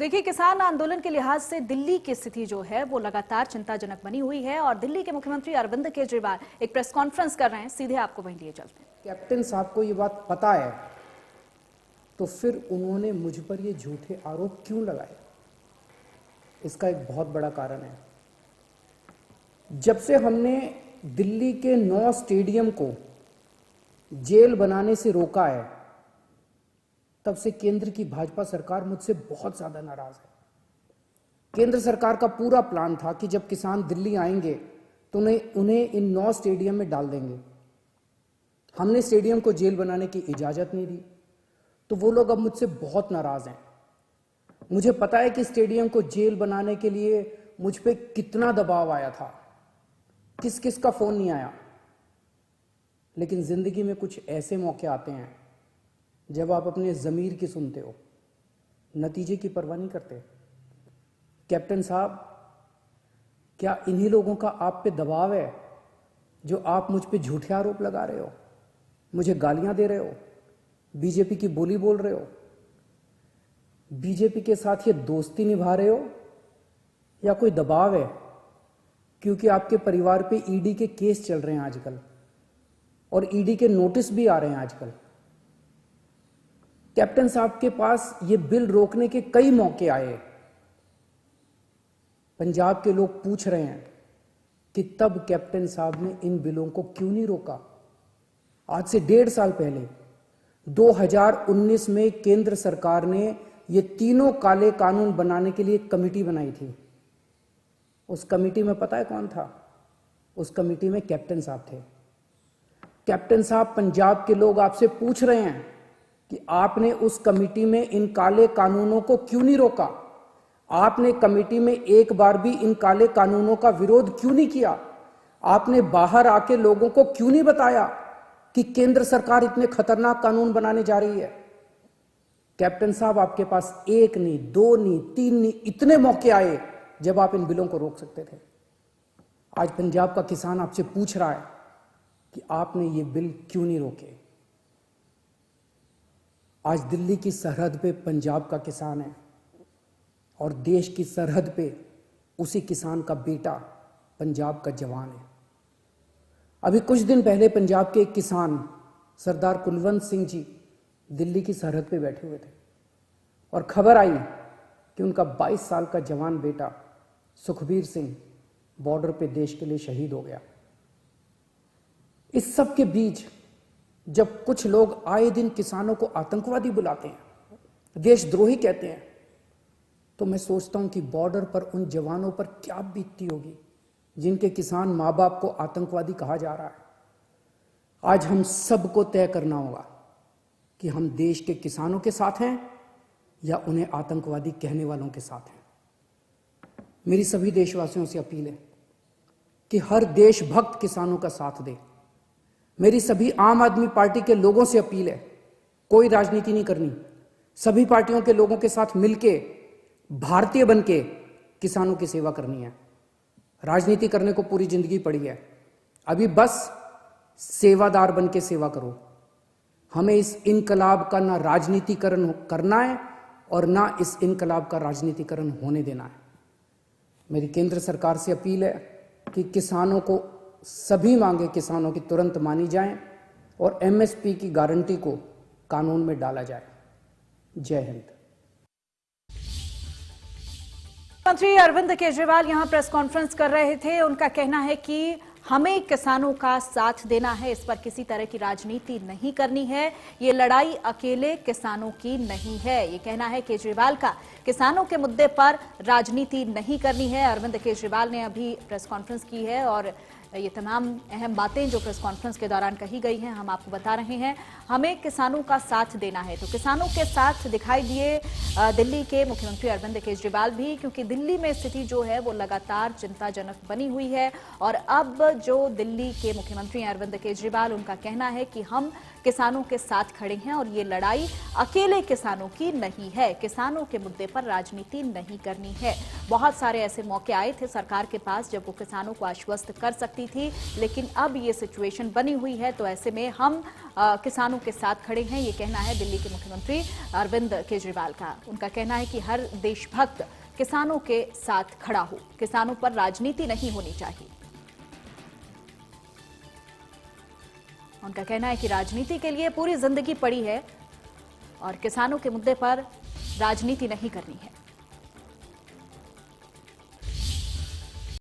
देखिए, किसान आंदोलन के लिहाज से दिल्ली की स्थिति जो है वो लगातार चिंताजनक बनी हुई है और दिल्ली के मुख्यमंत्री अरविंद केजरीवाल एक प्रेस कॉन्फ्रेंस कर रहे हैं। सीधे आपको वहीं लिए चलते हैं। कैप्टन साहब को ये बात पता है तो फिर उन्होंने मुझ पर ये झूठे आरोप क्यों लगाए? इसका एक बहुत बड़ा कारण है। जब से हमने दिल्ली के 9 स्टेडियम को जेल बनाने से रोका है, तब से केंद्र की भाजपा सरकार मुझसे बहुत ज्यादा नाराज है। केंद्र सरकार का पूरा प्लान था कि जब किसान दिल्ली आएंगे तो उन्हें इन 9 स्टेडियम में डाल देंगे। हमने स्टेडियम को जेल बनाने की इजाजत नहीं दी, तो वो लोग अब मुझसे बहुत नाराज हैं। मुझे पता है कि स्टेडियम को जेल बनाने के लिए मुझ पे कितना दबाव आया था, किस किस का फोन नहीं आया। लेकिन जिंदगी में कुछ ऐसे मौके आते हैं जब आप अपने जमीर की सुनते हो, नतीजे की परवाह नहीं करते। कैप्टन साहब, क्या इन्हीं लोगों का आप पे दबाव है जो आप मुझ पे झूठे आरोप लगा रहे हो, मुझे गालियां दे रहे हो, बीजेपी की बोली बोल रहे हो, बीजेपी के साथ ये दोस्ती निभा रहे हो, या कोई दबाव है क्योंकि आपके परिवार पे ईडी के केस चल रहे हैं आजकल और ईडी के नोटिस भी आ रहे हैं आजकल। कैप्टन साहब के पास ये बिल रोकने के कई मौके आए। पंजाब के लोग पूछ रहे हैं कि तब कैप्टन साहब ने इन बिलों को क्यों नहीं रोका। आज से 1.5 साल पहले 2019 में केंद्र सरकार ने ये तीनों काले कानून बनाने के लिए एक कमेटी बनाई थी। उस कमेटी में पता है कौन था? उस कमेटी में कैप्टन साहब थे। कैप्टन साहब, पंजाब के लोग आपसे पूछ रहे हैं कि आपने उस कमेटी में इन काले कानूनों को क्यों नहीं रोका? आपने कमेटी में एक बार भी इन काले कानूनों का विरोध क्यों नहीं किया? आपने बाहर आके लोगों को क्यों नहीं बताया कि केंद्र सरकार इतने खतरनाक कानून बनाने जा रही है? कैप्टन साहब, आपके पास 1 नहीं, 2 नहीं, 3 नहीं, इतने मौके आए जब आप इन बिलों को रोक सकते थे। आज पंजाब का किसान आपसे पूछ रहा है कि आपने ये बिल क्यों नहीं रोके। आज दिल्ली की सरहद पे पंजाब का किसान है और देश की सरहद पे उसी किसान का बेटा पंजाब का जवान है। अभी कुछ दिन पहले पंजाब के एक किसान सरदार कुलवंत सिंह जी दिल्ली की सरहद पे बैठे हुए थे और खबर आई कि उनका 22 साल का जवान बेटा सुखबीर सिंह बॉर्डर पे देश के लिए शहीद हो गया। इस सब के बीच जब कुछ लोग आए दिन किसानों को आतंकवादी बुलाते हैं, देशद्रोही कहते हैं, तो मैं सोचता हूं कि बॉर्डर पर उन जवानों पर क्या बीतती होगी जिनके किसान मां बाप को आतंकवादी कहा जा रहा है। आज हम सबको तय करना होगा कि हम देश के किसानों के साथ हैं या उन्हें आतंकवादी कहने वालों के साथ हैं। मेरी सभी देशवासियों से अपील है कि हर देशभक्त किसानों का साथ दे। मेरी सभी आम आदमी पार्टी के लोगों से अपील है, कोई राजनीति नहीं करनी, सभी पार्टियों के लोगों के साथ मिलके भारतीय बनके किसानों की सेवा करनी है। राजनीति करने को पूरी जिंदगी पड़ी है, अभी बस सेवादार बनके सेवा करो। हमें इस इनकलाब का ना राजनीतिकरण करना है और ना इस इनकलाब का राजनीतिकरण होने देना है। मेरी केंद्र सरकार से अपील है कि किसानों को सभी मांगे किसानों की तुरंत मानी जाएं और एमएसपी की गारंटी को कानून में डाला जाए। जय हिंद। मुख्यमंत्री अरविंद केजरीवाल यहां प्रेस कॉन्फ्रेंस कर रहे थे। उनका कहना है कि हमें किसानों का साथ देना है, इस पर किसी तरह की राजनीति नहीं करनी है। ये लड़ाई अकेले किसानों की नहीं है, ये कहना है केजरीवाल का। किसानों के मुद्दे पर राजनीति नहीं करनी है। अरविंद केजरीवाल ने अभी प्रेस कॉन्फ्रेंस की है और ये तमाम अहम बातें जो प्रेस कॉन्फ्रेंस के दौरान कही गई हैं हम आपको बता रहे हैं। हमें किसानों का साथ देना है, तो किसानों के साथ दिखाई दिए दिल्ली के मुख्यमंत्री अरविंद केजरीवाल भी, क्योंकि दिल्ली में स्थिति जो है वो लगातार चिंताजनक बनी हुई है। और अब जो दिल्ली के मुख्यमंत्री अरविंद केजरीवाल, उनका कहना है कि हम किसानों के साथ खड़े हैं और ये लड़ाई अकेले किसानों की नहीं है। किसानों के मुद्दे पर राजनीति नहीं करनी है। बहुत सारे ऐसे मौके आए थे सरकार के पास जब वो किसानों को आश्वस्त कर सकती थी, लेकिन अब ये सिचुएशन बनी हुई है, तो ऐसे में हम किसानों के साथ खड़े हैं। ये कहना है दिल्ली के मुख्यमंत्री अरविंद केजरीवाल का। उनका कहना है कि हर देशभक्त किसानों के साथ खड़ा हो, किसानों पर राजनीति नहीं होनी चाहिए। उनका कहना है कि राजनीति के लिए पूरी जिंदगी पड़ी है और किसानों के मुद्दे पर राजनीति नहीं करनी है।